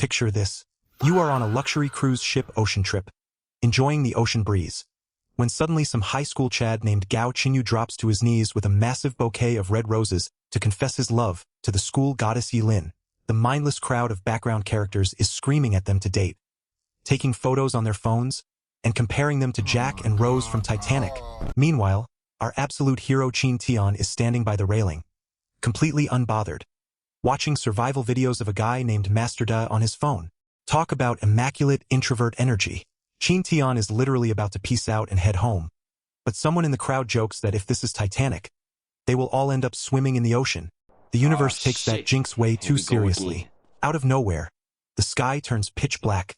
Picture this. You are on a luxury cruise ship ocean trip, enjoying the ocean breeze, when suddenly some high school Chad named Gao Qinyu drops to his knees with a massive bouquet of red roses to confess his love to the school goddess Yilin. The mindless crowd of background characters is screaming at them to date, taking photos on their phones, and comparing them to Jack and Rose from Titanic. Meanwhile, our absolute hero Qin Tian is standing by the railing, completely unbothered, watching survival videos of a guy named Master Da on his phone. Talk about immaculate introvert energy. Qin Tian is literally about to peace out and head home, but someone in the crowd jokes that if this is Titanic, they will all end up swimming in the ocean. The universe takes that jinx way too seriously. Out of nowhere, the sky turns pitch black,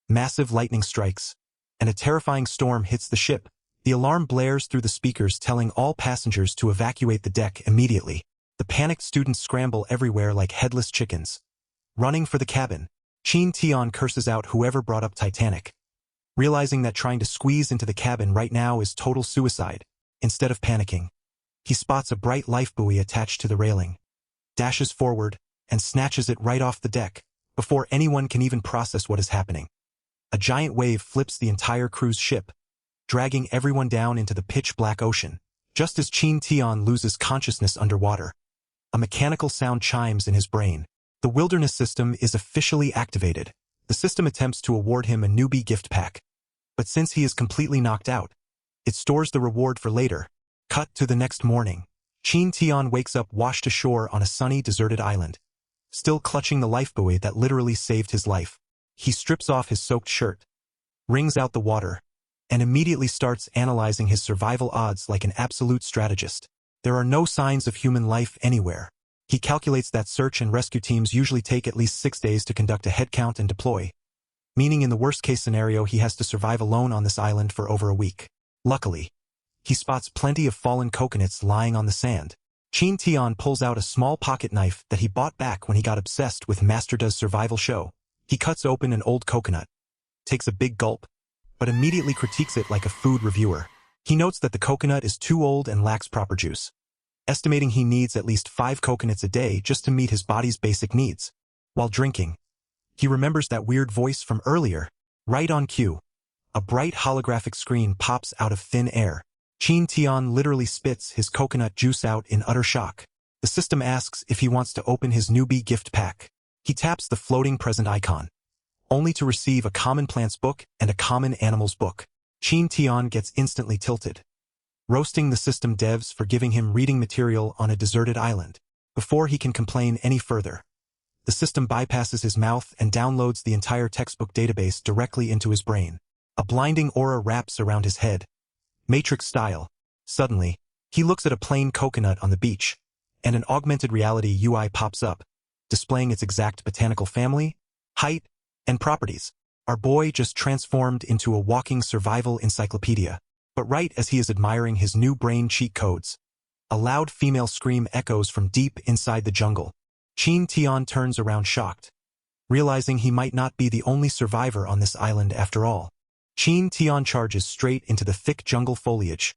massive lightning strikes, and a terrifying storm hits the ship. The alarm blares through the speakers telling all passengers to evacuate the deck immediately. The panicked students scramble everywhere like headless chickens, running for the cabin. Qin Tian curses out whoever brought up Titanic, realizing that trying to squeeze into the cabin right now is total suicide. Instead of panicking, he spots a bright life buoy attached to the railing, dashes forward, and snatches it right off the deck. Before anyone can even process what is happening, a giant wave flips the entire cruise ship, dragging everyone down into the pitch-black ocean. Just as Qin Tian loses consciousness underwater, a mechanical sound chimes in his brain. The wilderness system is officially activated. The system attempts to award him a newbie gift pack, but since he is completely knocked out, it stores the reward for later. Cut to the next morning. Qin Tian wakes up washed ashore on a sunny, deserted island, still clutching the lifebuoy that literally saved his life. He strips off his soaked shirt, wrings out the water, and immediately starts analyzing his survival odds like an absolute strategist. There are no signs of human life anywhere. He calculates that search and rescue teams usually take at least 6 days to conduct a headcount and deploy, meaning in the worst-case scenario he has to survive alone on this island for over a week. Luckily, he spots plenty of fallen coconuts lying on the sand. Qin Tian pulls out a small pocket knife that he bought back when he got obsessed with Master Da's survival show. He cuts open an old coconut, takes a big gulp, but immediately critiques it like a food reviewer. He notes that the coconut is too old and lacks proper juice, estimating he needs at least 5 coconuts a day just to meet his body's basic needs. While drinking, he remembers that weird voice from earlier. Right on cue, a bright holographic screen pops out of thin air. Qin Tian literally spits his coconut juice out in utter shock. The system asks if he wants to open his newbie gift pack. He taps the floating present icon, only to receive a common plants book and a common animals book. Qin Tian gets instantly tilted, roasting the system devs for giving him reading material on a deserted island. Before he can complain any further, the system bypasses his mouth and downloads the entire textbook database directly into his brain. A blinding aura wraps around his head, Matrix style. Suddenly, he looks at a plain coconut on the beach, and an augmented reality UI pops up, displaying its exact botanical family, height, and properties. Our boy just transformed into a walking survival encyclopedia. But right as he is admiring his new brain cheat codes, a loud female scream echoes from deep inside the jungle. Qin Tian turns around shocked, realizing he might not be the only survivor on this island after all. Qin Tian charges straight into the thick jungle foliage.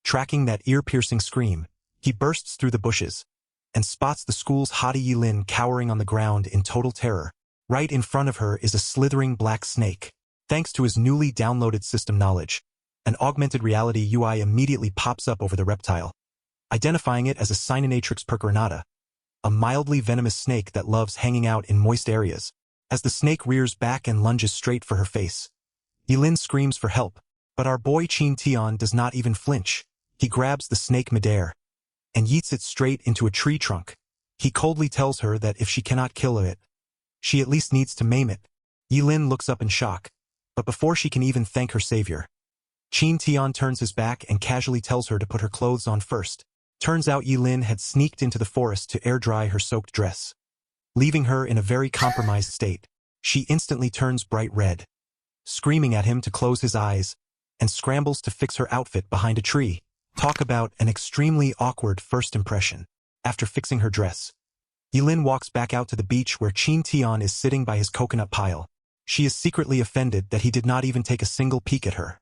Tracking that ear-piercing scream, he bursts through the bushes and spots the school's hottie Yilin cowering on the ground in total terror. Right in front of her is a slithering black snake. Thanks to his newly downloaded system knowledge, an augmented reality UI immediately pops up over the reptile, identifying it as a Cynonatrix percoronata, a mildly venomous snake that loves hanging out in moist areas. As the snake rears back and lunges straight for her face, Yilin screams for help, but our boy Qin Tian does not even flinch. He grabs the snake midair and yeets it straight into a tree trunk. He coldly tells her that if she cannot kill it, she at least needs to maim it. Yilin looks up in shock, but before she can even thank her savior, Qin Tian turns his back and casually tells her to put her clothes on first. Turns out Yilin had sneaked into the forest to air-dry her soaked dress, leaving her in a very compromised state. She instantly turns bright red, screaming at him to close his eyes, and scrambles to fix her outfit behind a tree. Talk about an extremely awkward first impression. After fixing her dress, Yilin walks back out to the beach where Qin Tian is sitting by his coconut pile. She is secretly offended that he did not even take a single peek at her,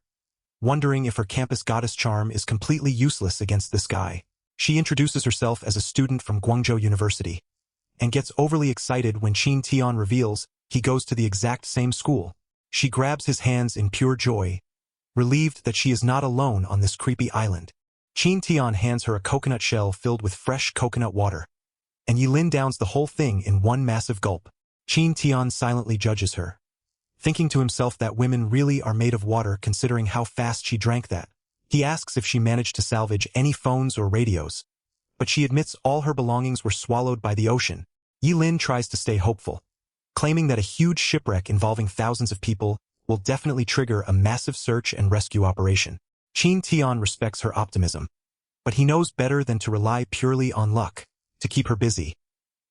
wondering if her campus goddess charm is completely useless against this guy. She introduces herself as a student from Guangzhou University, and gets overly excited when Qin Tian reveals He goes to the exact same school. She grabs his hands in pure joy, relieved that she is not alone on this creepy island. Chin Tian hands her a coconut shell filled with fresh coconut water, and Yilin downs the whole thing in one massive gulp. Chin Tian silently judges her, thinking to himself that women really are made of water considering how fast she drank that. He asks if she managed to salvage any phones or radios, but she admits all her belongings were swallowed by the ocean. Yilin tries to stay hopeful, claiming that a huge shipwreck involving thousands of people will definitely trigger a massive search and rescue operation. Chin Tian respects her optimism, but he knows better than to rely purely on luck to keep her busy.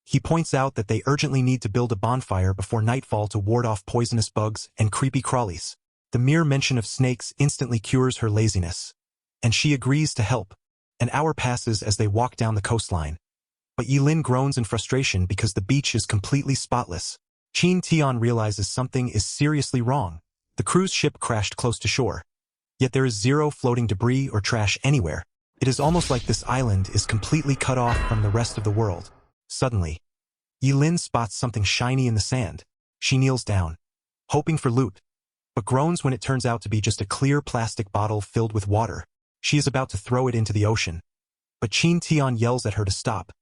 He points out that they urgently need to build a bonfire before nightfall to ward off poisonous bugs and creepy crawlies. The mere mention of snakes instantly cures her laziness, and she agrees to help. An hour passes as they walk down the coastline, but Yilin groans in frustration because the beach is completely spotless. Chin Tian realizes something is seriously wrong. The cruise ship crashed close to shore, yet there is zero floating debris or trash anywhere. It is almost like this island is completely cut off from the rest of the world. Suddenly, Yilin spots something shiny in the sand. She kneels down, hoping for loot, but groans when it turns out to be just a clear plastic bottle filled with water. She is about to throw it into the ocean, but Chin Tian yells at her to stop,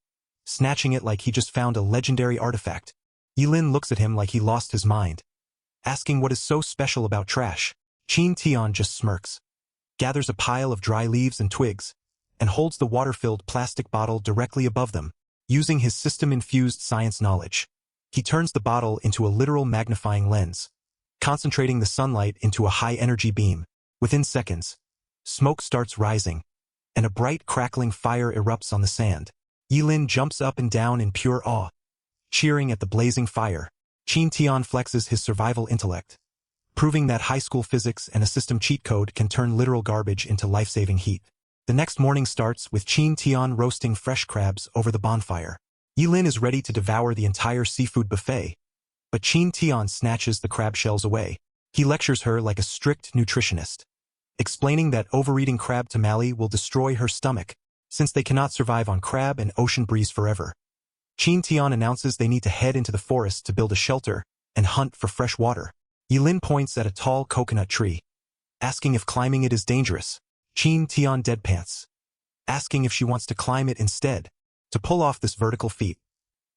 snatching it like he just found a legendary artifact. Yilin looks at him like he lost his mind, asking what is so special about trash. Chin Tian just smirks, gathers a pile of dry leaves and twigs, and holds the water-filled plastic bottle directly above them. Using his system-infused science knowledge, he turns the bottle into a literal magnifying lens, concentrating the sunlight into a high-energy beam. Within seconds, smoke starts rising, and a bright crackling fire erupts on the sand. Yilin jumps up and down in pure awe, cheering at the blazing fire. Chin Tian flexes his survival intellect, proving that high school physics and a system cheat code can turn literal garbage into life-saving heat. The next morning starts with Chin Tian roasting fresh crabs over the bonfire. Yilin is ready to devour the entire seafood buffet, but Chin Tian snatches the crab shells away. He lectures her like a strict nutritionist, explaining that overeating crab tamale will destroy her stomach, since they cannot survive on crab and ocean breeze forever. Chin Tian announces they need to head into the forest to build a shelter and hunt for fresh water. Yilin points at a tall coconut tree, asking if climbing it is dangerous. Chin Tian deadpants, asking if she wants to climb it instead. To pull off this vertical feat,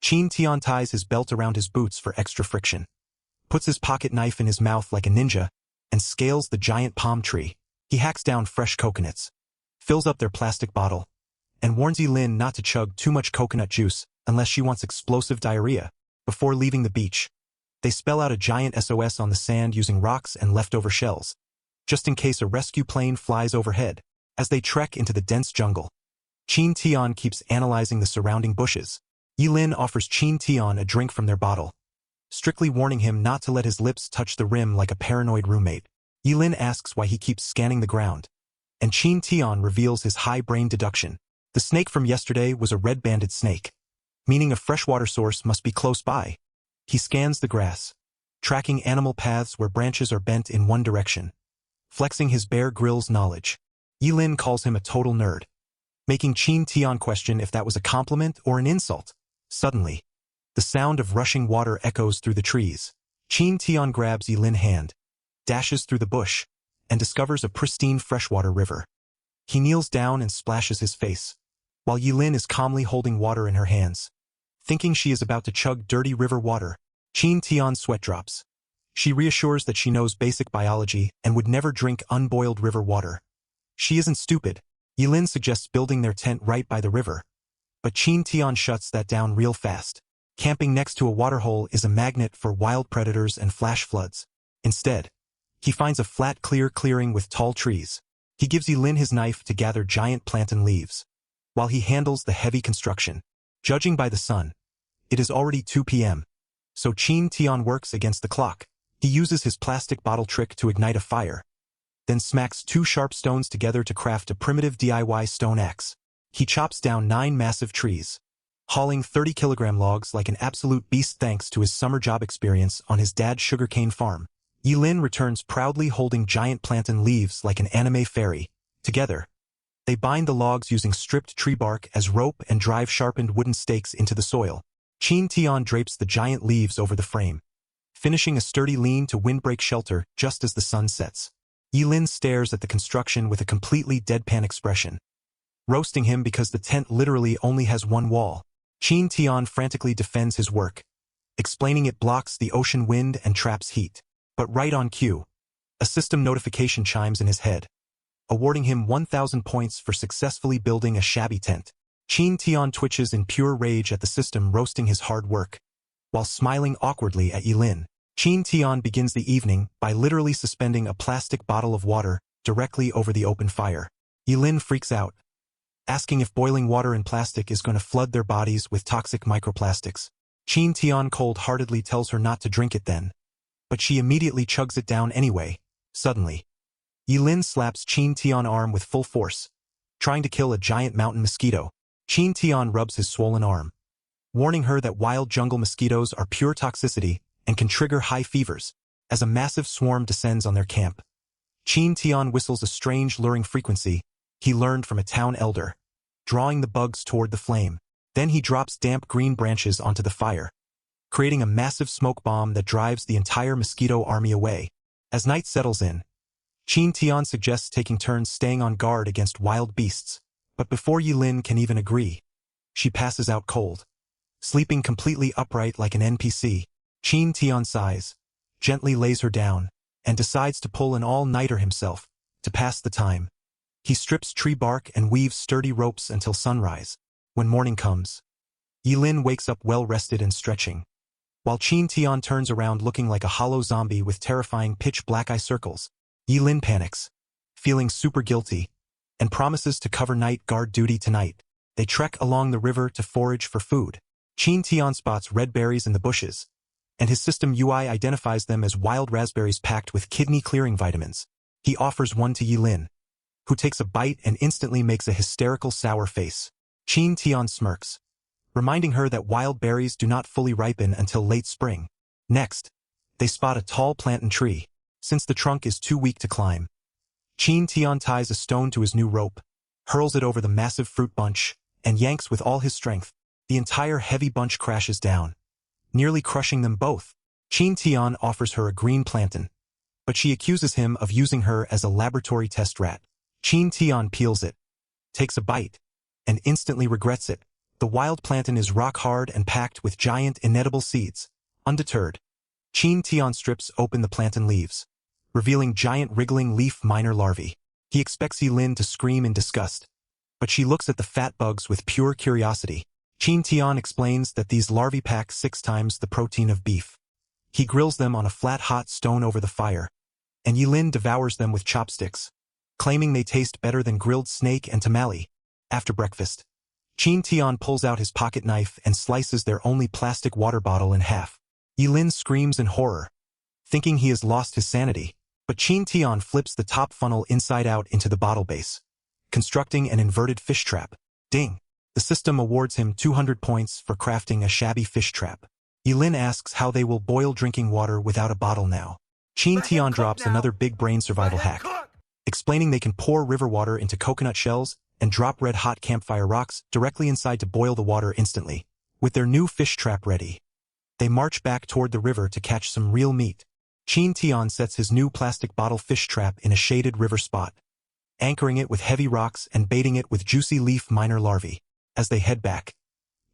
Chin Tian ties his belt around his boots for extra friction, puts his pocket knife in his mouth like a ninja, and scales the giant palm tree. He hacks down fresh coconuts, fills up their plastic bottle, and warns Yilin not to chug too much coconut juice unless she wants explosive diarrhea. Before leaving the beach, they spell out a giant SOS on the sand using rocks and leftover shells, just in case a rescue plane flies overhead. As they trek into the dense jungle, Chin Tian keeps analyzing the surrounding bushes. Yilin offers Chin Tian a drink from their bottle, strictly warning him not to let his lips touch the rim like a paranoid roommate. Yilin asks why he keeps scanning the ground, and Chin Tian reveals his high-brain deduction. The snake from yesterday was a red-banded snake, meaning a freshwater source must be close by. He scans the grass, tracking animal paths where branches are bent in one direction, flexing his Bear Grylls knowledge. Yilin calls him a total nerd, making Chin Tian question if that was a compliment or an insult. Suddenly, the sound of rushing water echoes through the trees. Chin Tian grabs Yilin's hand, dashes through the bush, and discovers a pristine freshwater river. He kneels down and splashes his face, while Yilin is calmly holding water in her hands, thinking she is about to chug dirty river water. Chin Tian's sweat drops. She reassures that she knows basic biology and would never drink unboiled river water. She isn't stupid. Yilin suggests building their tent right by the river, but Chin Tian shuts that down real fast. Camping next to a waterhole is a magnet for wild predators and flash floods. Instead, he finds a flat clear clearing with tall trees. He gives Yilin his knife to gather giant plantain leaves, while he handles the heavy construction. Judging by the sun, it is already 2 p.m., so Chin Tian works against the clock. He uses his plastic bottle trick to ignite a fire, then smacks 2 sharp stones together to craft a primitive DIY stone axe. He chops down 9 massive trees, hauling 30-kilogram logs like an absolute beast thanks to his summer job experience on his dad's sugarcane farm. Yilin returns proudly holding giant plantain leaves like an anime fairy. Together, they bind the logs using stripped tree bark as rope and drive sharpened wooden stakes into the soil. Chin Tian drapes the giant leaves over the frame, finishing a sturdy lean to windbreak shelter just as the sun sets. Yilin stares at the construction with a completely deadpan expression, roasting him because the tent literally only has one wall. Qin Tian frantically defends his work, explaining it blocks the ocean wind and traps heat. But right on cue, a system notification chimes in his head, awarding him 1,000 points for successfully building a shabby tent. Qin Tian twitches in pure rage at the system roasting his hard work, while smiling awkwardly at Yilin. Qin Tian begins the evening by literally suspending a plastic bottle of water directly over the open fire. Yilin freaks out, asking if boiling water in plastic is going to flood their bodies with toxic microplastics. Qin Tian cold-heartedly tells her not to drink it then, but she immediately chugs it down anyway. Suddenly, Yilin slaps Qin Tian's arm with full force, trying to kill a giant mountain mosquito. Qin Tian rubs his swollen arm, warning her that wild jungle mosquitoes are pure toxicity and can trigger high fevers. As a massive swarm descends on their camp, Qin Tian whistles a strange luring frequency he learned from a town elder, drawing the bugs toward the flame. Then he drops damp green branches onto the fire, creating a massive smoke bomb that drives the entire mosquito army away. As night settles in, Qin Tian suggests taking turns staying on guard against wild beasts, but before Yilin can even agree, she passes out cold, sleeping completely upright like an NPC. Qin Tian sighs, gently lays her down, and decides to pull an all-nighter himself to pass the time. He strips tree bark and weaves sturdy ropes until sunrise. When morning comes, Yilin wakes up well-rested and stretching, while Qin Tian turns around looking like a hollow zombie with terrifying pitch-black eye circles. Yilin panics, feeling super guilty, and promises to cover night guard duty tonight. They trek along the river to forage for food. Qin Tian spots red berries in the bushes, and his system UI identifies them as wild raspberries packed with kidney-clearing vitamins. He offers one to Yilin, who takes a bite and instantly makes a hysterical sour face. Qin Tian smirks, reminding her that wild berries do not fully ripen until late spring. Next, they spot a tall plantain tree. Since the trunk is too weak to climb, Qin Tian ties a stone to his new rope, hurls it over the massive fruit bunch, and yanks with all his strength. The entire heavy bunch crashes down, nearly crushing them both. Qin Tian offers her a green plantain, but she accuses him of using her as a laboratory test rat. Qin Tian peels it, takes a bite, and instantly regrets it. The wild plantain is rock-hard and packed with giant inedible seeds. Undeterred, Qin Tian strips open the plantain leaves, revealing giant wriggling leaf miner larvae. He expects Yilin to scream in disgust, but she looks at the fat bugs with pure curiosity. Qin Tian explains that these larvae pack 6 times the protein of beef. He grills them on a flat hot stone over the fire, and Yilin devours them with chopsticks, claiming they taste better than grilled snake and tamale. After breakfast, Qin Tian pulls out his pocket knife and slices their only plastic water bottle in half. Yilin screams in horror, thinking he has lost his sanity, but Qin Tian flips the top funnel inside out into the bottle base, constructing an inverted fish trap. Ding! The system awards him 200 points for crafting a shabby fish trap. Yilin asks how they will boil drinking water without a bottle now. Qin Tian drops another big brain survival hack, explaining they can pour river water into coconut shells and drop red-hot campfire rocks directly inside to boil the water instantly. With their new fish trap ready, they march back toward the river to catch some real meat. Qin Tian sets his new plastic bottle fish trap in a shaded river spot, anchoring it with heavy rocks and baiting it with juicy leaf miner larvae. As they head back,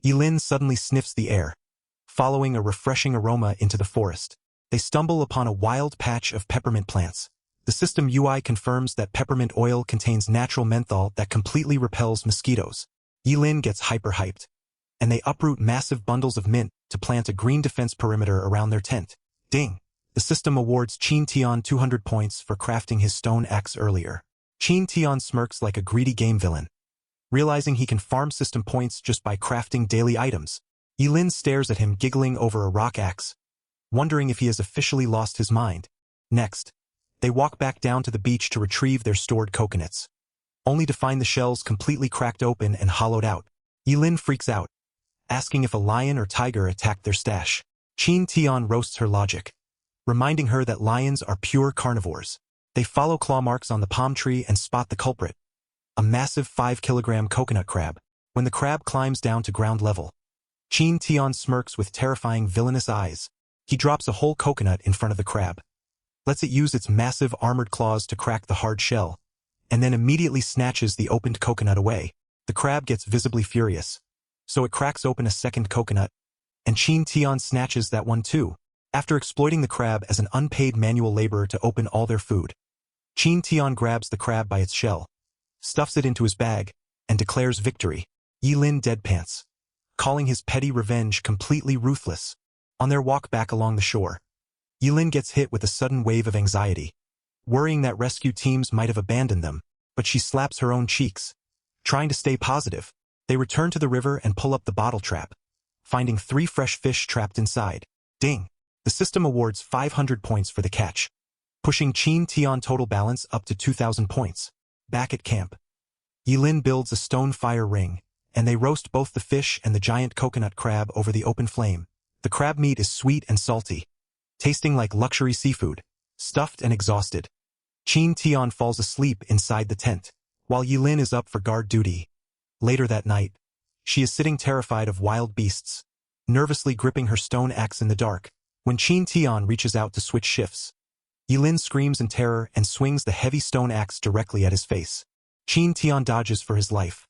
Yilin suddenly sniffs the air, following a refreshing aroma into the forest. They stumble upon a wild patch of peppermint plants. The system UI confirms that peppermint oil contains natural menthol that completely repels mosquitoes. Yilin gets hyper-hyped, and they uproot massive bundles of mint to plant a green defense perimeter around their tent. Ding! The system awards Qin Tian 200 points for crafting his stone axe earlier. Qin Tian smirks like a greedy game villain, realizing he can farm system points just by crafting daily items. Yilin stares at him giggling over a rock axe, wondering if he has officially lost his mind. Next, they walk back down to the beach to retrieve their stored coconuts, only to find the shells completely cracked open and hollowed out. Yilin freaks out, asking if a lion or tiger attacked their stash. Qin Tian roasts her logic, reminding her that lions are pure carnivores. They follow claw marks on the palm tree and spot the culprit, a massive 5-kilogram coconut crab. When the crab climbs down to ground level, Qin Tian smirks with terrifying villainous eyes, He drops a whole coconut in front of the crab, lets it use its massive armored claws to crack the hard shell, and then immediately snatches the opened coconut away. The crab gets visibly furious, so it cracks open a second coconut, and Chin Tian snatches that one too. After exploiting the crab as an unpaid manual laborer to open all their food, Chin Tian grabs the crab by its shell, stuffs it into his bag, and declares victory. Yilin deadpants, calling his petty revenge completely ruthless. On their walk back along the shore, Yilin gets hit with a sudden wave of anxiety, worrying that rescue teams might have abandoned them, but she slaps her own cheeks, trying to stay positive. They return to the river and pull up the bottle trap, finding 3 fresh fish trapped inside. Ding! The system awards 500 points for the catch, pushing Chin Tian total balance up to 2,000 points. Back at camp, Yilin builds a stone fire ring, and they roast both the fish and the giant coconut crab over the open flame. The crab meat is sweet and salty, tasting like luxury seafood. Stuffed and exhausted, Chin Tian falls asleep inside the tent, while Yilin is up for guard duty. Later that night, she is sitting terrified of wild beasts, nervously gripping her stone axe in the dark. When Chin Tian reaches out to switch shifts, Yilin screams in terror and swings the heavy stone axe directly at his face. Chin Tian dodges for his life,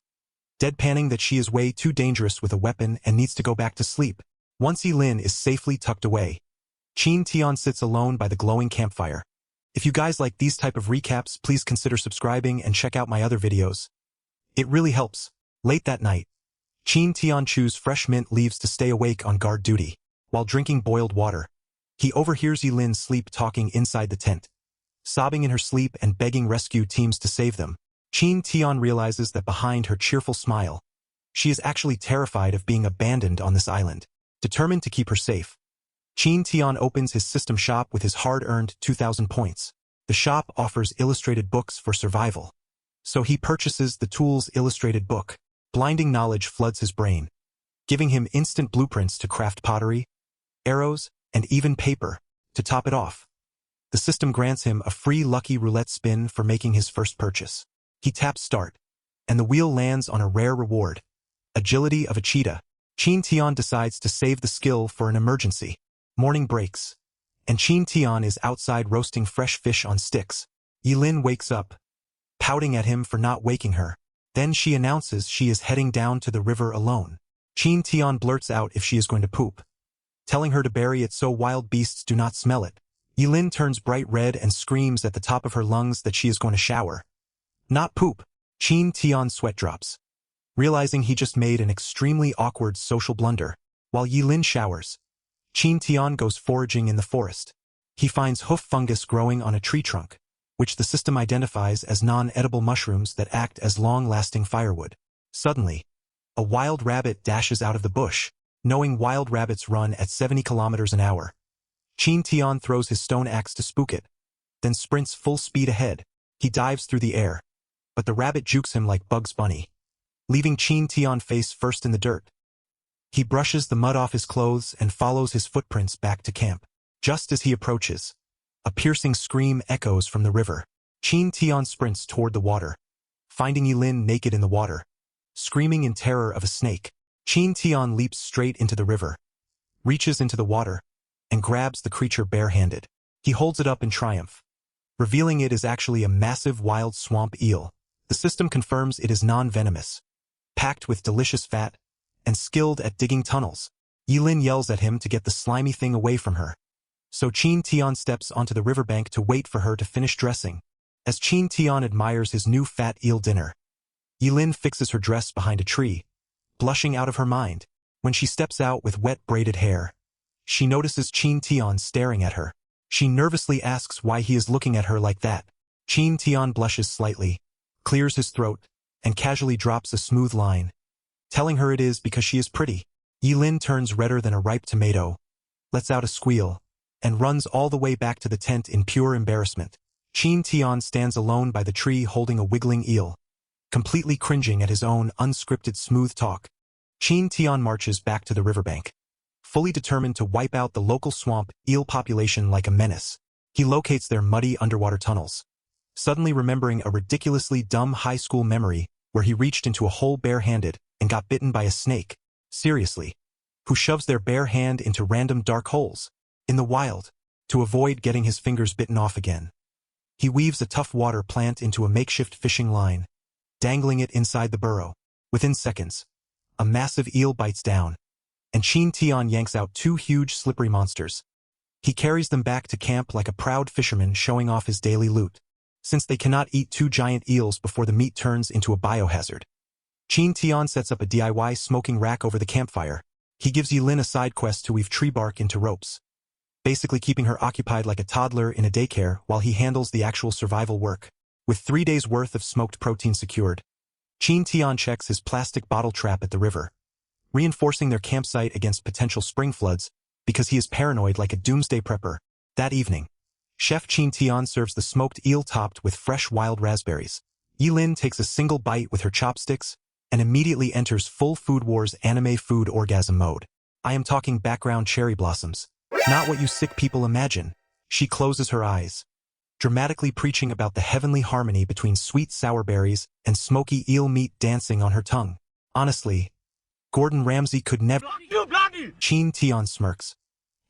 deadpanning that she is way too dangerous with a weapon and needs to go back to sleep. Once Yilin is safely tucked away, Chin Tian sits alone by the glowing campfire. If you guys like these type of recaps, please consider subscribing and check out my other videos. It really helps. Late that night, Chin Tian chews fresh mint leaves to stay awake on guard duty. While drinking boiled water, he overhears Yilin sleep talking inside the tent, sobbing in her sleep and begging rescue teams to save them. Chin Tian realizes that behind her cheerful smile, she is actually terrified of being abandoned on this island. Determined to keep her safe, Chin Tian opens his system shop with his hard-earned 2,000 points. The shop offers illustrated books for survival, so he purchases the Tools Illustrated book. Blinding knowledge floods his brain, giving him instant blueprints to craft pottery, arrows, and even paper. To top it off, the system grants him a free lucky roulette spin for making his first purchase. He taps start, and the wheel lands on a rare reward, agility of a cheetah. Chin Tian decides to save the skill for an emergency. Morning breaks, and Chin Tian is outside roasting fresh fish on sticks. Yilin wakes up, pouting at him for not waking her. Then she announces she is heading down to the river alone. Chin Tian blurts out if she is going to poop, telling her to bury it so wild beasts do not smell it. Yilin turns bright red and screams at the top of her lungs that she is going to shower, not poop. Chin Tian's sweat drops, realizing he just made an extremely awkward social blunder. While Yilin showers, Chin Tian goes foraging in the forest. He finds hoof fungus growing on a tree trunk, which the system identifies as non-edible mushrooms that act as long-lasting firewood. Suddenly, a wild rabbit dashes out of the bush. Knowing wild rabbits run at 70 kilometers an hour, Chin Tian throws his stone axe to spook it, then sprints full speed ahead. He dives through the air, but the rabbit jukes him like Bugs Bunny, leaving Chin Tian face first in the dirt. He brushes the mud off his clothes and follows his footprints back to camp. Just as he approaches, a piercing scream echoes from the river. Chin Tian sprints toward the water, finding Yilin naked in the water, screaming in terror of a snake. Chin Tian leaps straight into the river, reaches into the water, and grabs the creature barehanded. He holds it up in triumph, revealing it is actually a massive wild swamp eel. The system confirms it is non-venomous, packed with delicious fat, and skilled at digging tunnels. Yilin yells at him to get the slimy thing away from her, so Chin Tian steps onto the riverbank to wait for her to finish dressing. As Chin Tian admires his new fat eel dinner, Yilin fixes her dress behind a tree, blushing out of her mind. When she steps out with wet braided hair, she notices Chin Tian staring at her. She nervously asks why he is looking at her like that. Chin Tian blushes slightly, clears his throat, and casually drops a smooth line, telling her it is because she is pretty. Yilin turns redder than a ripe tomato, lets out a squeal, and runs all the way back to the tent in pure embarrassment. Chin Tian stands alone by the tree holding a wiggling eel, completely cringing at his own unscripted smooth talk. Chin Tian marches back to the riverbank, fully determined to wipe out the local swamp eel population like a menace. He locates their muddy underwater tunnels, suddenly remembering a ridiculously dumb high school memory where he reached into a hole barehanded and got bitten by a snake. Seriously, who shoves their bare hand into random dark holes? in the wild, to avoid getting his fingers bitten off again. He weaves a tough water plant into a makeshift fishing line, dangling it inside the burrow. Within seconds, a massive eel bites down, and Chin Tian yanks out two huge slippery monsters. He carries them back to camp like a proud fisherman showing off his daily loot, since they cannot eat two giant eels before the meat turns into a biohazard. Chin Tian sets up a DIY smoking rack over the campfire. He gives Yilin a side quest to weave tree bark into ropes, basically keeping her occupied like a toddler in a daycare while he handles the actual survival work. With 3 days' worth of smoked protein secured, Chin Tian checks his plastic bottle trap at the river, reinforcing their campsite against potential spring floods because he is paranoid like a doomsday prepper. That evening, Chef Chin Tian serves the smoked eel topped with fresh wild raspberries. Yilin takes a single bite with her chopsticks and immediately enters full Food Wars anime food orgasm mode. I am talking background cherry blossoms. Not what you sick people imagine. She closes her eyes, dramatically preaching about the heavenly harmony between sweet sour berries and smoky eel meat dancing on her tongue. Honestly, Gordon Ramsay could never. Chin Tian smirks,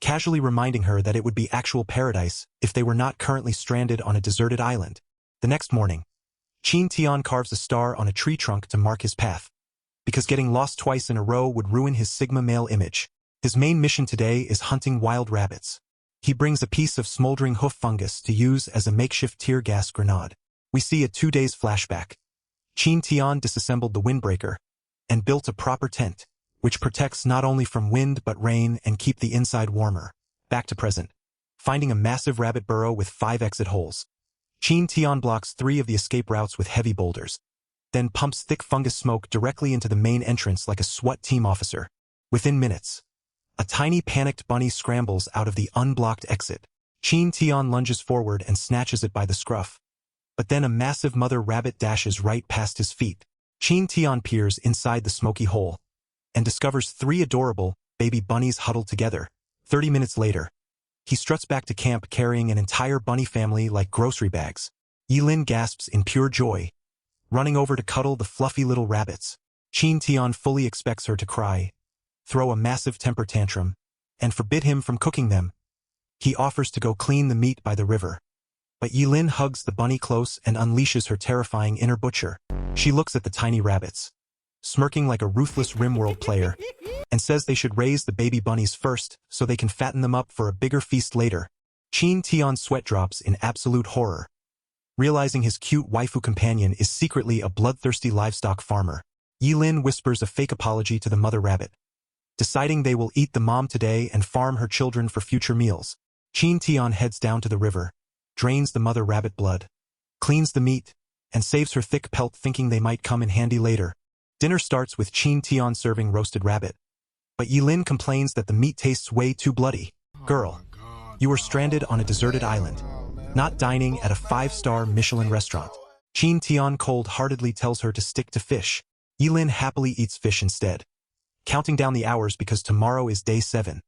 casually reminding her that it would be actual paradise if they were not currently stranded on a deserted island. The next morning, Chin Tian carves a star on a tree trunk to mark his path, because getting lost twice in a row would ruin his Sigma male image. His main mission today is hunting wild rabbits. He brings a piece of smoldering hoof fungus to use as a makeshift tear gas grenade. We see a 2 days flashback. Chin Tian disassembled the windbreaker and built a proper tent, which protects not only from wind but rain and keep the inside warmer. Back to present. Finding a massive rabbit burrow with 5 exit holes, Chin Tian blocks 3 of the escape routes with heavy boulders, then pumps thick fungus smoke directly into the main entrance like a SWAT team officer. Within minutes, a tiny panicked bunny scrambles out of the unblocked exit. Chin Tian lunges forward and snatches it by the scruff. But then a massive mother rabbit dashes right past his feet. Chin Tian peers inside the smoky hole and discovers 3 adorable baby bunnies huddled together. 30 minutes later, he struts back to camp carrying an entire bunny family like grocery bags. Yilin gasps in pure joy, running over to cuddle the fluffy little rabbits. Chin Tian fully expects her to cry, throw a massive temper tantrum, and forbid him from cooking them. He offers to go clean the meat by the river. But Yilin hugs the bunny close and unleashes her terrifying inner butcher. She looks at the tiny rabbits, smirking like a ruthless RimWorld player, and says they should raise the baby bunnies first so they can fatten them up for a bigger feast later. Chin Tian sweat drops in absolute horror, realizing his cute waifu companion is secretly a bloodthirsty livestock farmer. Yilin whispers a fake apology to the mother rabbit, deciding they will eat the mom today and farm her children for future meals. Chin Tian heads down to the river, drains the mother rabbit blood, cleans the meat, and saves her thick pelt thinking they might come in handy later. Dinner starts with Chin Tian serving roasted rabbit, but Yilin complains that the meat tastes way too bloody. Girl, you are stranded on a deserted island, not dining at a 5-star Michelin restaurant. Chin Tian cold-heartedly tells her to stick to fish. Yilin happily eats fish instead, counting down the hours because tomorrow is day 7.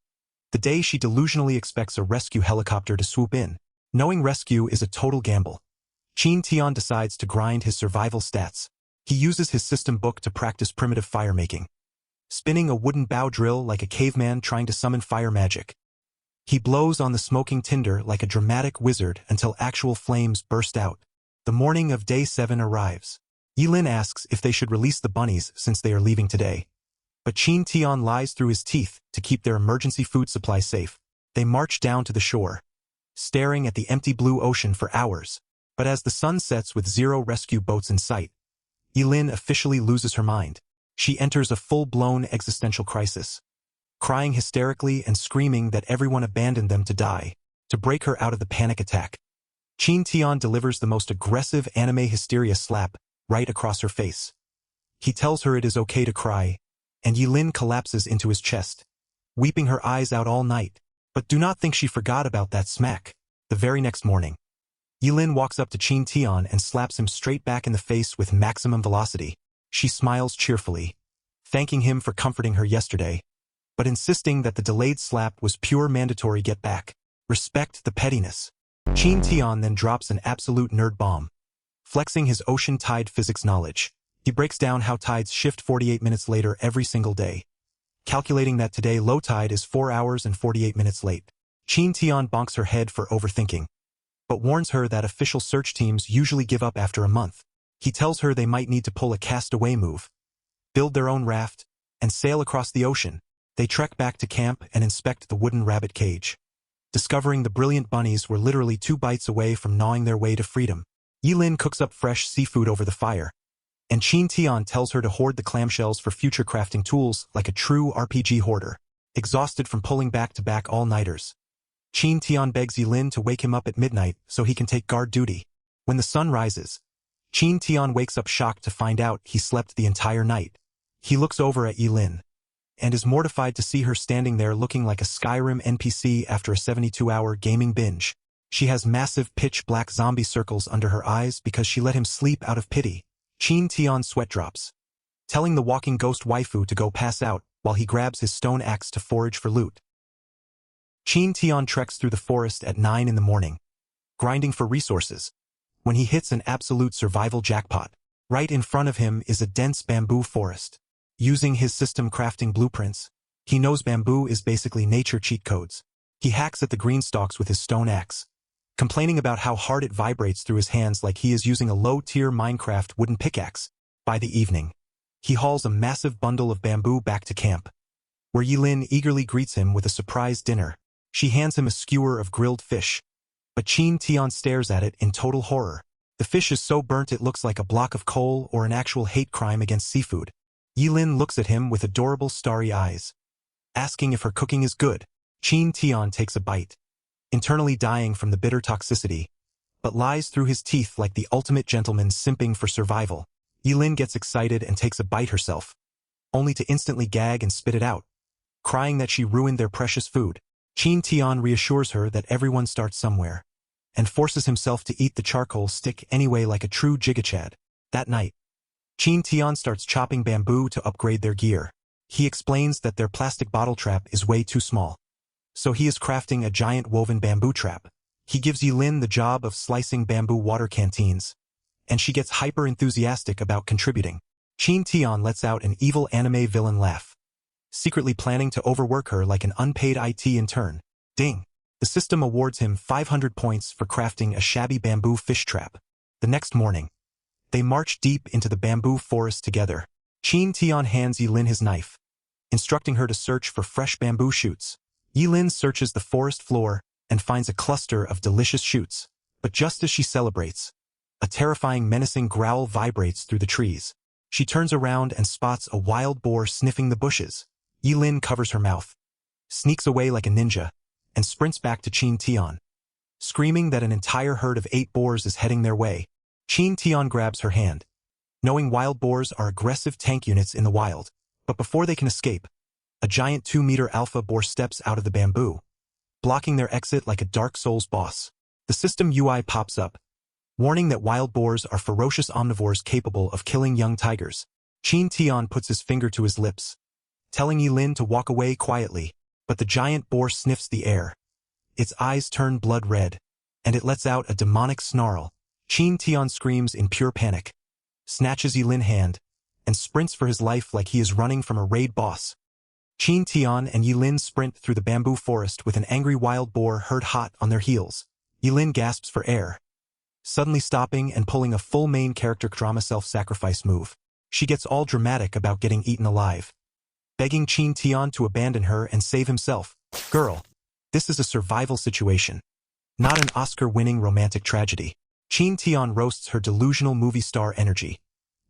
The day she delusionally expects a rescue helicopter to swoop in. Knowing rescue is a total gamble, Chin Tian decides to grind his survival stats. He uses his system book to practice primitive fire making, spinning a wooden bow drill like a caveman trying to summon fire magic. He blows on the smoking tinder like a dramatic wizard until actual flames burst out. The morning of day 7 arrives. Yilin asks if they should release the bunnies since they are leaving today, but Chin Tian lies through his teeth to keep their emergency food supply safe. They march down to the shore, staring at the empty blue ocean for hours. But as the sun sets with 0 rescue boats in sight, Yilin officially loses her mind. She enters a full-blown existential crisis, crying hysterically and screaming that everyone abandoned them to die. To break her out of the panic attack, Chin Tian delivers the most aggressive anime hysteria slap right across her face. He tells her it is okay to cry, and Yilin collapses into his chest, weeping her eyes out all night. But do not think she forgot about that smack. The very next morning, Yilin walks up to Chin Tian and slaps him straight back in the face with maximum velocity. She smiles cheerfully, thanking him for comforting her yesterday, but insisting that the delayed slap was pure mandatory get back. Respect the pettiness. Chin Tian then drops an absolute nerd bomb, flexing his ocean tide physics knowledge. He breaks down how tides shift 48 minutes later every single day, calculating that today low tide is 4 hours and 48 minutes late. Chin Tian bonks her head for overthinking, but warns her that official search teams usually give up after a month. He tells her they might need to pull a castaway move, build their own raft, and sail across the ocean. They trek back to camp and inspect the wooden rabbit cage, discovering the brilliant bunnies were literally 2 bites away from gnawing their way to freedom. Yilin cooks up fresh seafood over the fire, and Chin Tian tells her to hoard the clamshells for future crafting tools like a true RPG hoarder. Exhausted from pulling back-to-back all-nighters, Chin Tian begs Yilin to wake him up at midnight so he can take guard duty. When the sun rises, Chin Tian wakes up shocked to find out he slept the entire night. He looks over at Yilin and is mortified to see her standing there looking like a Skyrim NPC after a 72-hour gaming binge. She has massive pitch-black zombie circles under her eyes because she let him sleep out of pity. Chin Tian sweat drops, telling the walking ghost waifu to go pass out while he grabs his stone axe to forage for loot. Chin Tian treks through the forest at 9 in the morning, grinding for resources, when he hits an absolute survival jackpot. Right in front of him is a dense bamboo forest. Using his system crafting blueprints, he knows bamboo is basically nature cheat codes. He hacks at the green stalks with his stone axe, complaining about how hard it vibrates through his hands like he is using a low-tier Minecraft wooden pickaxe. By the evening, he hauls a massive bundle of bamboo back to camp, where Yilin eagerly greets him with a surprise dinner. She hands him a skewer of grilled fish, but Chin Tian stares at it in total horror. The fish is so burnt it looks like a block of coal or an actual hate crime against seafood. Yilin looks at him with adorable starry eyes, asking if her cooking is good. Chin Tian takes a bite, internally dying from the bitter toxicity, but lies through his teeth like the ultimate gentleman simping for survival. Yilin gets excited and takes a bite herself, only to instantly gag and spit it out, crying that she ruined their precious food. Chin Tian reassures her that everyone starts somewhere, and forces himself to eat the charcoal stick anyway like a true gigachad. That night, Chin Tian starts chopping bamboo to upgrade their gear. He explains that their plastic bottle trap is way too small, so he is crafting a giant woven bamboo trap. He gives Yilin the job of slicing bamboo water canteens, and she gets hyper-enthusiastic about contributing. Chin Tian lets out an evil anime villain laugh, secretly planning to overwork her like an unpaid IT intern. Ding! The system awards him 500 points for crafting a shabby bamboo fish trap. The next morning, they march deep into the bamboo forest together. Chin Tian hands Yilin his knife, instructing her to search for fresh bamboo shoots. Yilin searches the forest floor and finds a cluster of delicious shoots. But just as she celebrates, a terrifying, menacing growl vibrates through the trees. She turns around and spots a wild boar sniffing the bushes. Yilin covers her mouth, sneaks away like a ninja, and sprints back to Chin Tian, screaming that an entire herd of 8 boars is heading their way. Chin Tian grabs her hand, knowing wild boars are aggressive tank units in the wild. But before they can escape, a giant 2-meter alpha boar steps out of the bamboo, blocking their exit like a Dark Souls boss. The system UI pops up, warning that wild boars are ferocious omnivores capable of killing young tigers. Chin Tian puts his finger to his lips, telling Yilin to walk away quietly, but the giant boar sniffs the air. Its eyes turn blood red, and it lets out a demonic snarl. Chin Tian screams in pure panic, snatches Yilin's hand, and sprints for his life like he is running from a raid boss. Chin Tian and Yilin sprint through the bamboo forest with an angry wild boar herd hot on their heels. Yilin gasps for air, suddenly stopping and pulling a full main character drama self-sacrifice move. She gets all dramatic about getting eaten alive, begging Chin Tian to abandon her and save himself. Girl, this is a survival situation, not an Oscar-winning romantic tragedy. Chin Tian roasts her delusional movie star energy,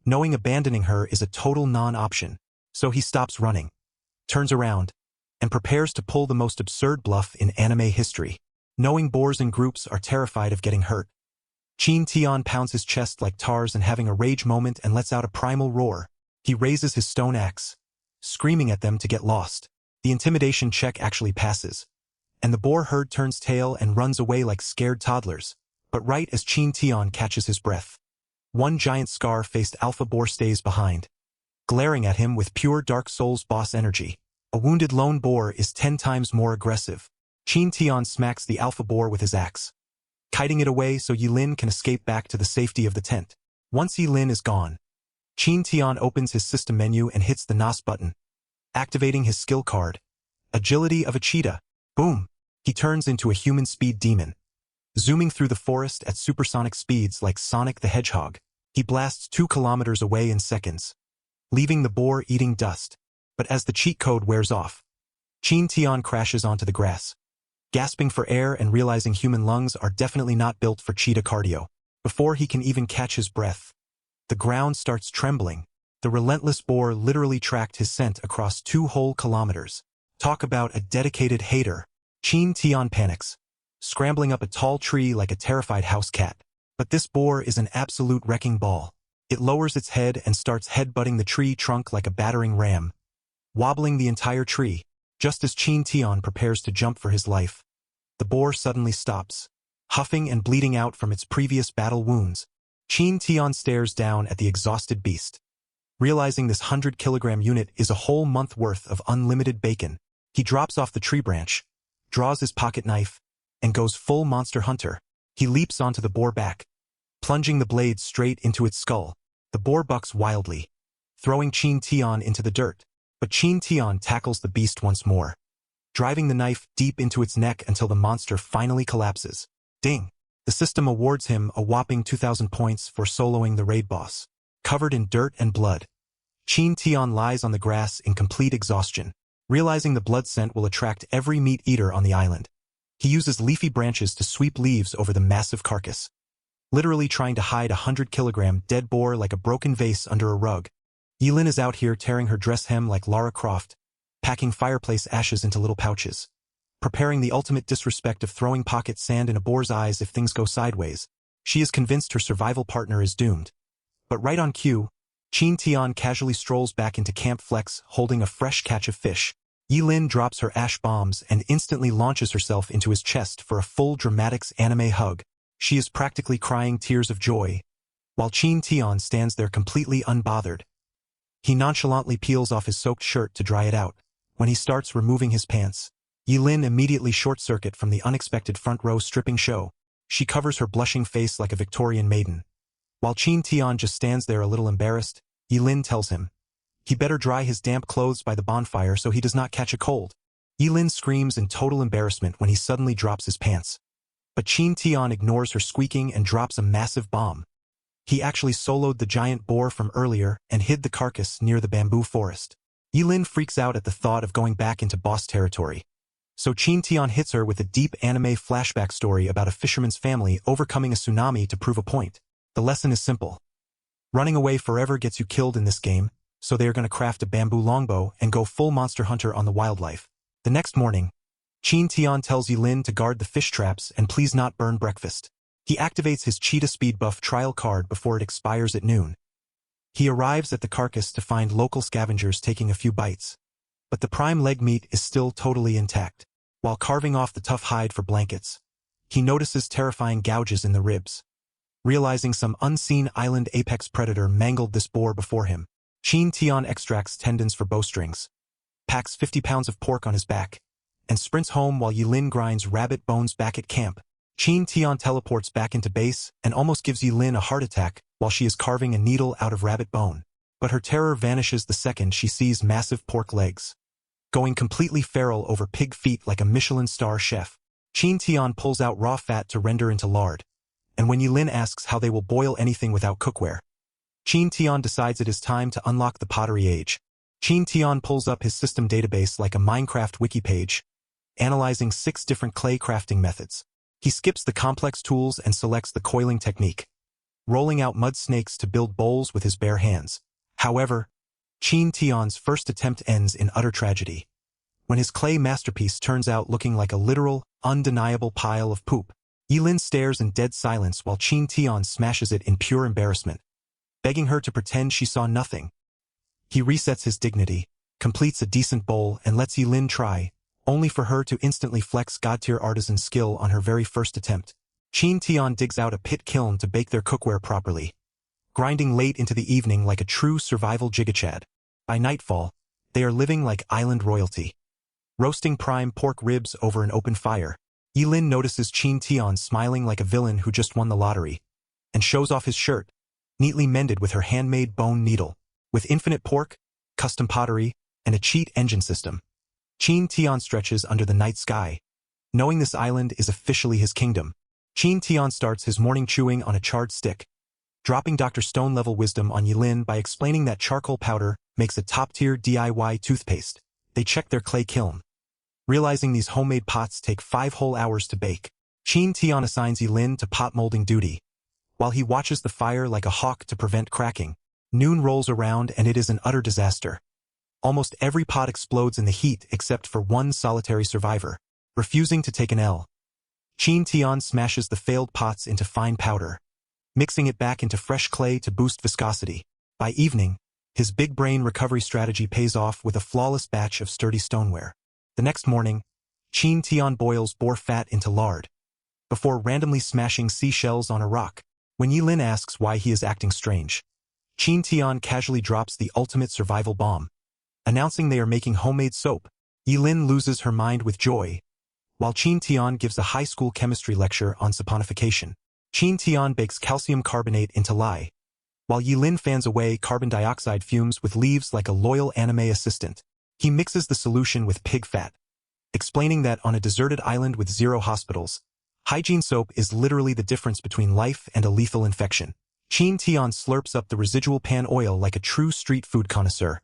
knowing abandoning her is a total non-option. So he stops running, turns around, and prepares to pull the most absurd bluff in anime history. Knowing boars in groups are terrified of getting hurt, Chin Tian pounds his chest like Tarzan having a rage moment and lets out a primal roar. He raises his stone axe, screaming at them to get lost. The intimidation check actually passes, and the boar herd turns tail and runs away like scared toddlers. But right as Chin Tian catches his breath, one giant scar-faced alpha boar stays behind, glaring at him with pure Dark Souls boss energy. A wounded lone boar is 10 times more aggressive. Chin Tian smacks the alpha boar with his axe, kiting it away so Yilin can escape back to the safety of the tent. Once Yilin is gone, Chin Tian opens his system menu and hits the NOS button, activating his skill card, Agility of a Cheetah. Boom! He turns into a human speed demon. Zooming through the forest at supersonic speeds like Sonic the Hedgehog, he blasts 2 kilometers away in seconds, leaving the boar eating dust. But as the cheat code wears off, Chin Tian crashes onto the grass, gasping for air and realizing human lungs are definitely not built for cheetah cardio. Before he can even catch his breath, the ground starts trembling. The relentless boar literally tracked his scent across 2 whole kilometers. Talk about a dedicated hater. Chin Tian panics, scrambling up a tall tree like a terrified house cat. But this boar is an absolute wrecking ball. It lowers its head and starts headbutting the tree trunk like a battering ram, wobbling the entire tree. Just as Chin Tian prepares to jump for his life, the boar suddenly stops, huffing and bleeding out from its previous battle wounds. Chin Tian stares down at the exhausted beast. Realizing this 100-kilogram unit is a whole month worth of unlimited bacon, he drops off the tree branch, draws his pocket knife, and goes full monster hunter. He leaps onto the boar back, plunging the blade straight into its skull. The boar bucks wildly, throwing Chin Tian into the dirt. But Chin Tian tackles the beast once more, driving the knife deep into its neck until the monster finally collapses. Ding! The system awards him a whopping 2,000 points for soloing the raid boss. Covered in dirt and blood, Chin Tian lies on the grass in complete exhaustion. Realizing the blood scent will attract every meat eater on the island, he uses leafy branches to sweep leaves over the massive carcass, literally trying to hide a 100-kilogram dead boar like a broken vase under a rug. Yilin is out here tearing her dress hem like Lara Croft, packing fireplace ashes into little pouches, preparing the ultimate disrespect of throwing pocket sand in a boar's eyes if things go sideways. She is convinced her survival partner is doomed. But right on cue, Chin Tian casually strolls back into Camp Flex holding a fresh catch of fish. Yilin drops her ash bombs and instantly launches herself into his chest for a full dramatics anime hug. She is practically crying tears of joy, while Chin Tian stands there completely unbothered. He nonchalantly peels off his soaked shirt to dry it out. When he starts removing his pants, Yilin immediately short-circuit from the unexpected front-row stripping show. She covers her blushing face like a Victorian maiden. While Chin Tian just stands there a little embarrassed, Yilin tells him he better dry his damp clothes by the bonfire so he does not catch a cold. Yilin screams in total embarrassment when he suddenly drops his pants. But Chin Tian ignores her squeaking and drops a massive bomb. He actually soloed the giant boar from earlier and hid the carcass near the bamboo forest. Yilin freaks out at the thought of going back into boss territory. So Chin Tian hits her with a deep anime flashback story about a fisherman's family overcoming a tsunami to prove a point. The lesson is simple. Running away forever gets you killed in this game, so they are going to craft a bamboo longbow and go full monster hunter on the wildlife. The next morning, Chin Tian tells Yilin to guard the fish traps and please not burn breakfast. He activates his cheetah speed buff trial card before it expires at noon. He arrives at the carcass to find local scavengers taking a few bites. But the prime leg meat is still totally intact. While carving off the tough hide for blankets, he notices terrifying gouges in the ribs. Realizing some unseen island apex predator mangled this boar before him, Chin Tian extracts tendons for bowstrings, packs 50 pounds of pork on his back, and sprints home while Yilin grinds rabbit bones back at camp. Chin Tian teleports back into base and almost gives Yilin a heart attack while she is carving a needle out of rabbit bone. But her terror vanishes the second she sees massive pork legs, going completely feral over pig feet like a Michelin star chef. Chin Tian pulls out raw fat to render into lard, and when Yilin asks how they will boil anything without cookware, Chin Tian decides it is time to unlock the pottery age. Chin Tian pulls up his system database like a Minecraft wiki page, analyzing 6 different clay crafting methods. He skips the complex tools and selects the coiling technique, rolling out mud snakes to build bowls with his bare hands. However, Chin Tian's first attempt ends in utter tragedy, when his clay masterpiece turns out looking like a literal, undeniable pile of poop. Yilin stares in dead silence while Chin Tian smashes it in pure embarrassment, begging her to pretend she saw nothing. He resets his dignity, completes a decent bowl and lets Yilin try, only for her to instantly flex god-tier artisan skill on her very first attempt. Chin Tian digs out a pit kiln to bake their cookware properly, grinding late into the evening like a true survival gigachad. By nightfall, they are living like island royalty, roasting prime pork ribs over an open fire. Yilin notices Chin Tian smiling like a villain who just won the lottery, and shows off his shirt, neatly mended with her handmade bone needle. With infinite pork, custom pottery, and a cheat engine system, Chin Tian stretches under the night sky, Knowing this island is officially his kingdom, Chin Tian starts his morning chewing on a charred stick, dropping Dr. Stone-level wisdom on Yilin by explaining that charcoal powder makes a top-tier DIY toothpaste. They check their clay kiln. Realizing these homemade pots take 5 whole hours to bake, Chin Tian assigns Yilin to pot molding duty. While he watches the fire like a hawk to prevent cracking, noon rolls around and it is an utter disaster. Almost every pot explodes in the heat except for one solitary survivor, refusing to take an L. Chin Tian smashes the failed pots into fine powder, mixing it back into fresh clay to boost viscosity. By evening, his big brain recovery strategy pays off with a flawless batch of sturdy stoneware. The next morning, Chin Tian boils boar fat into lard, before randomly smashing seashells on a rock. When Yilin asks why he is acting strange, Chin Tian casually drops the ultimate survival bomb, announcing they are making homemade soap. Yilin loses her mind with joy, while Chin Tian gives a high school chemistry lecture on saponification. Chin Tian bakes calcium carbonate into lye, while Yilin fans away carbon dioxide fumes with leaves like a loyal anime assistant. He mixes the solution with pig fat, explaining that on a deserted island with 0 hospitals, hygiene soap is literally the difference between life and a lethal infection. Chin Tian slurps up the residual pan oil like a true street food connoisseur,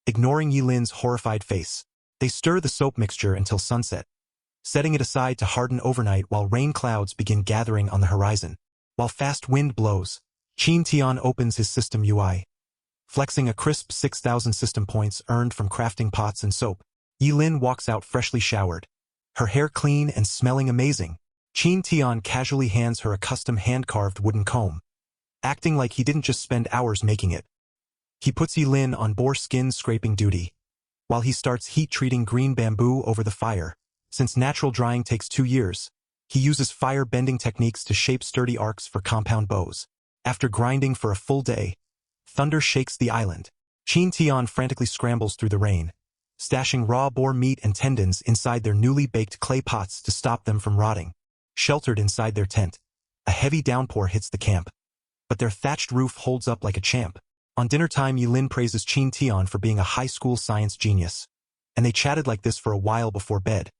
ignoring Yilin's horrified face. They stir the soap mixture until sunset, setting it aside to harden overnight while rain clouds begin gathering on the horizon. While fast wind blows, Chin Tian opens his system UI, flexing a crisp 6,000 system points earned from crafting pots and soap. Yilin walks out freshly showered, her hair clean and smelling amazing. Chin Tian casually hands her a custom hand-carved wooden comb, acting like he didn't just spend hours making it. He puts Yilin on boar skin scraping duty, while he starts heat-treating green bamboo over the fire. Since natural drying takes 2 years, he uses fire-bending techniques to shape sturdy arcs for compound bows. After grinding for a full day, thunder shakes the island. Chin Tian frantically scrambles through the rain, stashing raw boar meat and tendons inside their newly baked clay pots to stop them from rotting. Sheltered inside their tent, a heavy downpour hits the camp, but their thatched roof holds up like a champ. On dinner time, Yilin praises Chin Tian for being a high school science genius, and they chatted like this for a while before bed.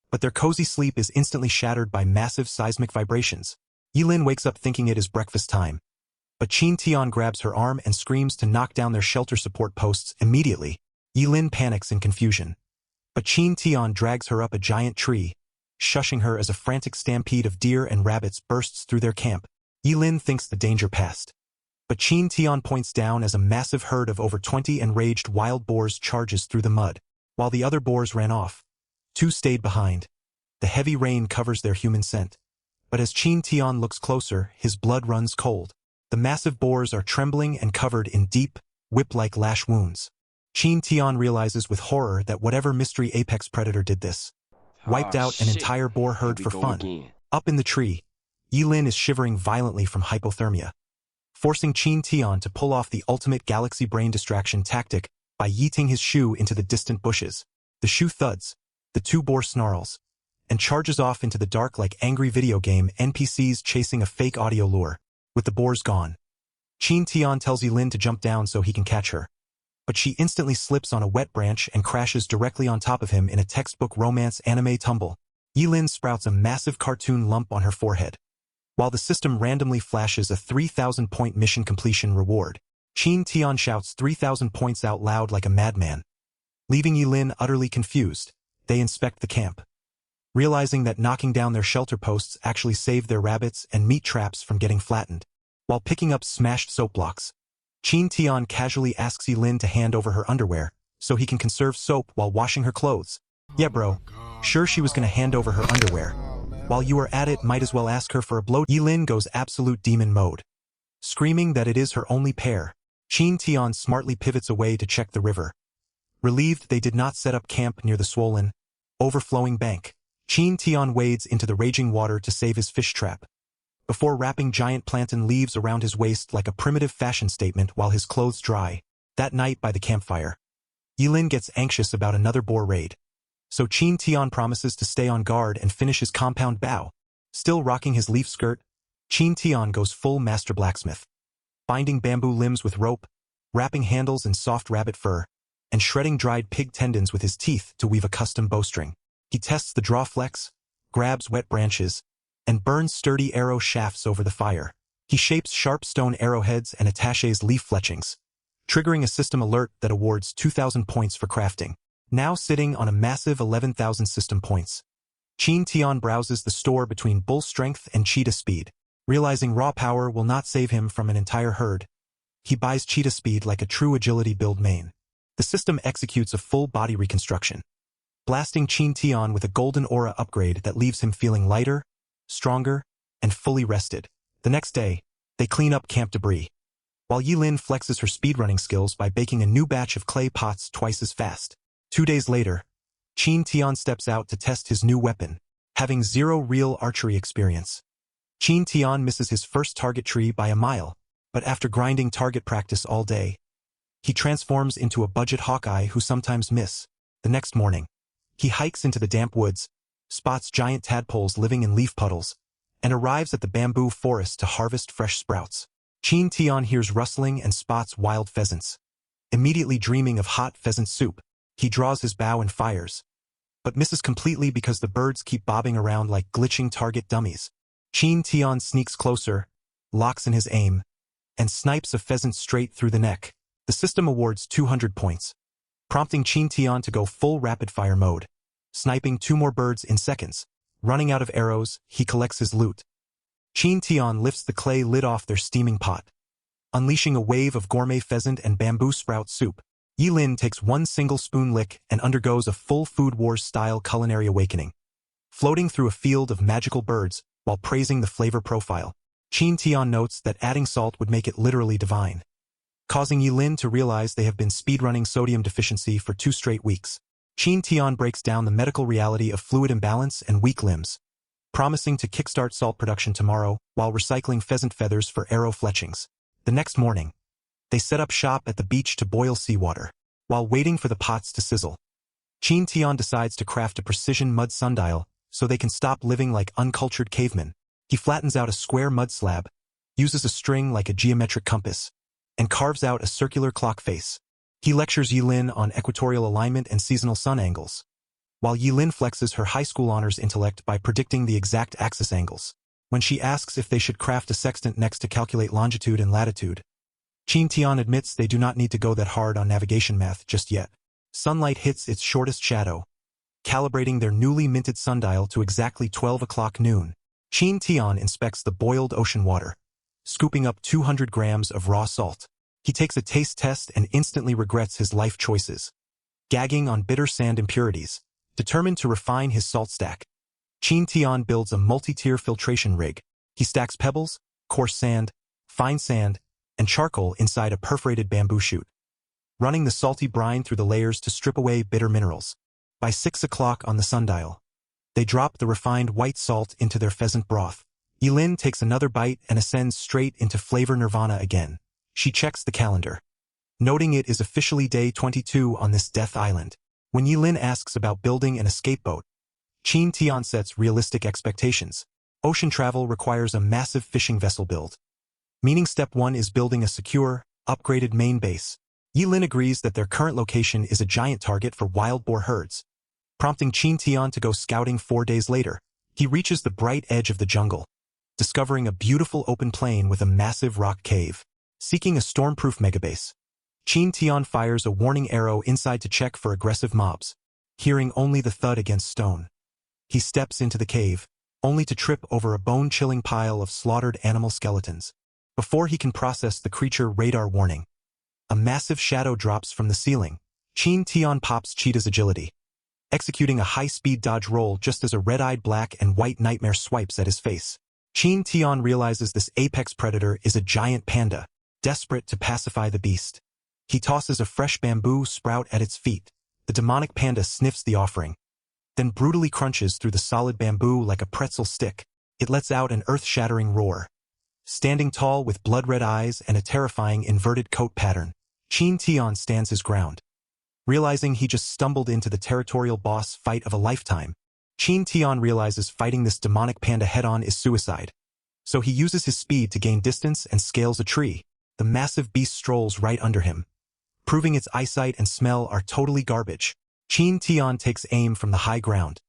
But their cozy sleep is instantly shattered by massive seismic vibrations. Yilin wakes up thinking it is breakfast time, but Chin Tian grabs her arm and screams to knock down their shelter support posts immediately. Yilin panics in confusion, but Chin Tian drags her up a giant tree, shushing her as a frantic stampede of deer and rabbits bursts through their camp. Yilin thinks the danger passed, but Chin Tian points down as a massive herd of over 20 enraged wild boars charges through the mud. While the other boars ran off, 2 stayed behind. The heavy rain covers their human scent, but as Chin Tian looks closer, his blood runs cold. The massive boars are trembling and covered in deep, whip-like lash wounds. Chin Tian realizes with horror that whatever mystery apex predator did this, wiped out an entire boar herd for fun. Up in the tree, Yilin is shivering violently from hypothermia, forcing Chin Tian to pull off the ultimate galaxy brain distraction tactic by yeeting his shoe into the distant bushes. The shoe thuds, the 2 boar snarls, and charges off into the dark like angry video game NPCs chasing a fake audio lure. With the boars gone, Chin Tian tells Yilin to jump down so he can catch her, but she instantly slips on a wet branch and crashes directly on top of him in a textbook romance anime tumble. Yilin sprouts a massive cartoon lump on her forehead, while the system randomly flashes a 3,000-point mission completion reward. Chin Tian shouts 3,000 points out loud like a madman. Leaving Yilin utterly confused, they inspect the camp, realizing that knocking down their shelter posts actually saved their rabbits and meat traps from getting flattened. While picking up smashed soap blocks, Chin Tian casually asks Yilin to hand over her underwear, so he can conserve soap while washing her clothes. Yeah bro, sure she was gonna hand over her underwear. While you are at it, might as well ask her for a blow. Yilin goes absolute demon mode, screaming that it is her only pair. Chin Tian smartly pivots away to check the river, relieved they did not set up camp near the swollen, overflowing bank. Chin Tian wades into the raging water to save his fish trap, before wrapping giant plantain leaves around his waist like a primitive fashion statement while his clothes dry. That night by the campfire, Yilin gets anxious about another boar raid, so Chin Tian promises to stay on guard and finish his compound bow. Still rocking his leaf skirt, Chin Tian goes full master blacksmith, binding bamboo limbs with rope, wrapping handles in soft rabbit fur, and shredding dried pig tendons with his teeth to weave a custom bowstring. He tests the draw flex, grabs wet branches, and burns sturdy arrow shafts over the fire. He shapes sharp stone arrowheads and attaches leaf fletchings, triggering a system alert that awards 2,000 points for crafting. Now sitting on a massive 11,000 system points, Chin Tian browses the store between bull strength and cheetah speed. Realizing raw power will not save him from an entire herd, he buys cheetah speed like a true agility build main. The system executes a full body reconstruction, blasting Chin Tian with a golden aura upgrade that leaves him feeling lighter, stronger, and fully rested. The next day, they clean up camp debris, while Yilin flexes her speedrunning skills by baking a new batch of clay pots twice as fast. 2 days later, Chin Tian steps out to test his new weapon, having zero real archery experience. Chin Tian misses his first target tree by a mile, but after grinding target practice all day, he transforms into a budget Hawkeye who sometimes miss. The next morning, he hikes into the damp woods, spots giant tadpoles living in leaf puddles, and arrives at the bamboo forest to harvest fresh sprouts. Chin Tian hears rustling and spots wild pheasants. Immediately dreaming of hot pheasant soup, he draws his bow and fires, but misses completely because the birds keep bobbing around like glitching target dummies. Chin Tian sneaks closer, locks in his aim, and snipes a pheasant straight through the neck. The system awards 200 points, prompting Chin Tian to go full rapid-fire mode, sniping 2 more birds in seconds. Running out of arrows, he collects his loot. Chin Tian lifts the clay lid off their steaming pot, unleashing a wave of gourmet pheasant and bamboo sprout soup. Yilin takes one single spoon lick and undergoes a full Food Wars-style culinary awakening, floating through a field of magical birds while praising the flavor profile. Chin Tian notes that adding salt would make it literally divine, causing Yilin to realize they have been speedrunning sodium deficiency for 2 straight weeks. Chin Tian breaks down the medical reality of fluid imbalance and weak limbs, promising to kickstart salt production tomorrow while recycling pheasant feathers for arrow fletchings. The next morning, they set up shop at the beach to boil seawater. While waiting for the pots to sizzle, Chin Tian decides to craft a precision mud sundial so they can stop living like uncultured cavemen. He flattens out a square mud slab, uses a string like a geometric compass, and carves out a circular clock face. He lectures Yilin on equatorial alignment and seasonal sun angles, while Yilin flexes her high school honors intellect by predicting the exact axis angles. When she asks if they should craft a sextant next to calculate longitude and latitude, Chin Tian admits they do not need to go that hard on navigation math just yet. Sunlight hits its shortest shadow, calibrating their newly minted sundial to exactly 12 o'clock noon. Chin Tian inspects the boiled ocean water, scooping up 200 grams of raw salt. He takes a taste test and instantly regrets his life choices, gagging on bitter sand impurities. Determined to refine his salt stack, Chin Tian builds a multi-tier filtration rig. He stacks pebbles, coarse sand, fine sand, and charcoal inside a perforated bamboo chute, running the salty brine through the layers to strip away bitter minerals. By 6 o'clock on the sundial, they drop the refined white salt into their pheasant broth. Yilin takes another bite and ascends straight into flavor nirvana again. She checks the calendar, noting it is officially day 22 on this death island. When Yilin asks about building an escape boat, Chin Tian sets realistic expectations. Ocean travel requires a massive fishing vessel build, meaning step 1 is building a secure, upgraded main base. Yilin agrees that their current location is a giant target for wild boar herds, prompting Chin Tian to go scouting 4 days later. He reaches the bright edge of the jungle, discovering a beautiful open plain with a massive rock cave. Seeking a stormproof megabase, Chin Tian fires a warning arrow inside to check for aggressive mobs, hearing only the thud against stone. He steps into the cave, only to trip over a bone-chilling pile of slaughtered animal skeletons. Before he can process the creature radar warning, a massive shadow drops from the ceiling. Chin Tian pops Cheetah's agility, executing a high-speed dodge roll just as a red-eyed black and white nightmare swipes at his face. Chin Tian realizes this apex predator is a giant panda, desperate to pacify the beast. He tosses a fresh bamboo sprout at its feet. The demonic panda sniffs the offering, then brutally crunches through the solid bamboo like a pretzel stick. It lets out an earth-shattering roar. Standing tall with blood-red eyes and a terrifying inverted coat pattern, Chin Tian stands his ground. Realizing he just stumbled into the territorial boss fight of a lifetime, Chin Tian realizes fighting this demonic panda head-on is suicide. So he uses his speed to gain distance and scales a tree. The massive beast strolls right under him, proving its eyesight and smell are totally garbage. Chin Tian takes aim from the high ground,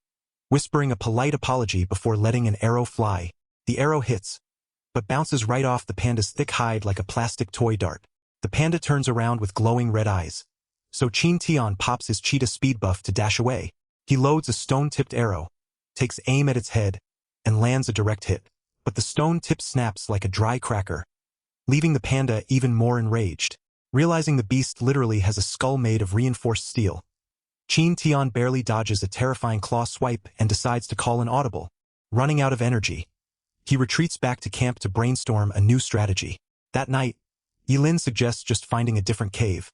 whispering a polite apology before letting an arrow fly. The arrow hits, but bounces right off the panda's thick hide like a plastic toy dart. The panda turns around with glowing red eyes. So Chin Tian pops his cheetah speed buff to dash away. He loads a stone-tipped arrow, takes aim at its head, and lands a direct hit. But the stone tip snaps like a dry cracker, leaving the panda even more enraged. Realizing the beast literally has a skull made of reinforced steel, Chin Tian barely dodges a terrifying claw swipe and decides to call an audible. Running out of energy, he retreats back to camp to brainstorm a new strategy. That night, Yilin suggests just finding a different cave.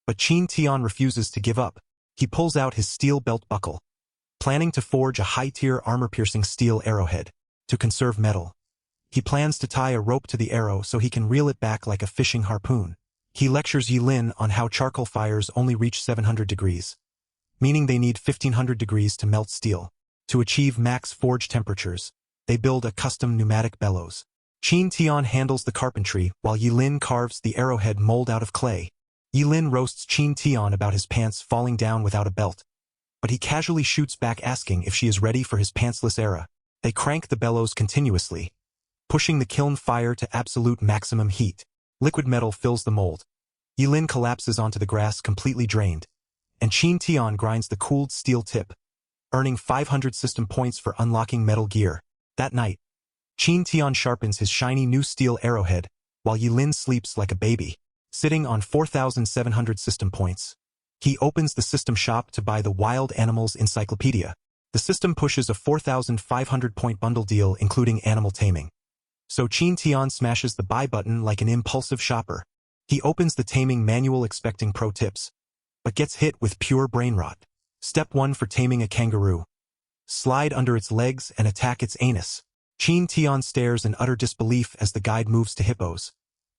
But Chin Tian refuses to give up. He pulls out his steel belt buckle, planning to forge a high-tier armor-piercing steel arrowhead. To conserve metal, he plans to tie a rope to the arrow so he can reel it back like a fishing harpoon. He lectures Yilin on how charcoal fires only reach 700 degrees, meaning they need 1500 degrees to melt steel. To achieve max forge temperatures, they build a custom pneumatic bellows. Chin Tian handles the carpentry while Yilin carves the arrowhead mold out of clay. Yilin roasts Chin Tian about his pants falling down without a belt, but he casually shoots back asking if she is ready for his pantsless era. They crank the bellows continuously, pushing the kiln fire to absolute maximum heat. Liquid metal fills the mold. Yilin collapses onto the grass completely drained, and Chin Tian grinds the cooled steel tip, earning 500 system points for unlocking Metal Gear. That night, Chin Tian sharpens his shiny new steel arrowhead, while Yilin sleeps like a baby, sitting on 4,700 system points. He opens the system shop to buy the Wild Animals Encyclopedia. The system pushes a 4,500-point bundle deal including animal taming. So Chin Tian smashes the buy button like an impulsive shopper. He opens the taming manual expecting pro tips, but gets hit with pure brain rot. Step 1 for taming a kangaroo. Slide under its legs and attack its anus. Chin Tian stares in utter disbelief as the guide moves to hippos,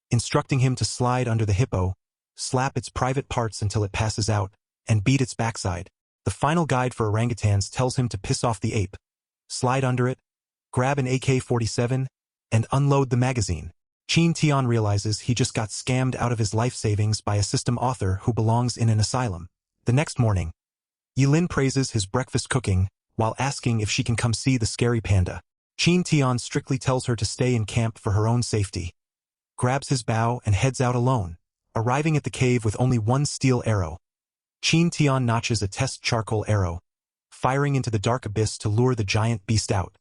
instructing him to slide under the hippo, slap its private parts until it passes out, and beat its backside. The final guide for orangutans tells him to piss off the ape, slide under it, grab an AK-47, and unload the magazine. Chin Tian realizes he just got scammed out of his life savings by a system author who belongs in an asylum. The next morning, Yilin praises his breakfast cooking while asking if she can come see the scary panda. Chin Tian strictly tells her to stay in camp for her own safety, grabs his bow and heads out alone, arriving at the cave with only one steel arrow. Chin Tian notches a test charcoal arrow, firing into the dark abyss to lure the giant beast out.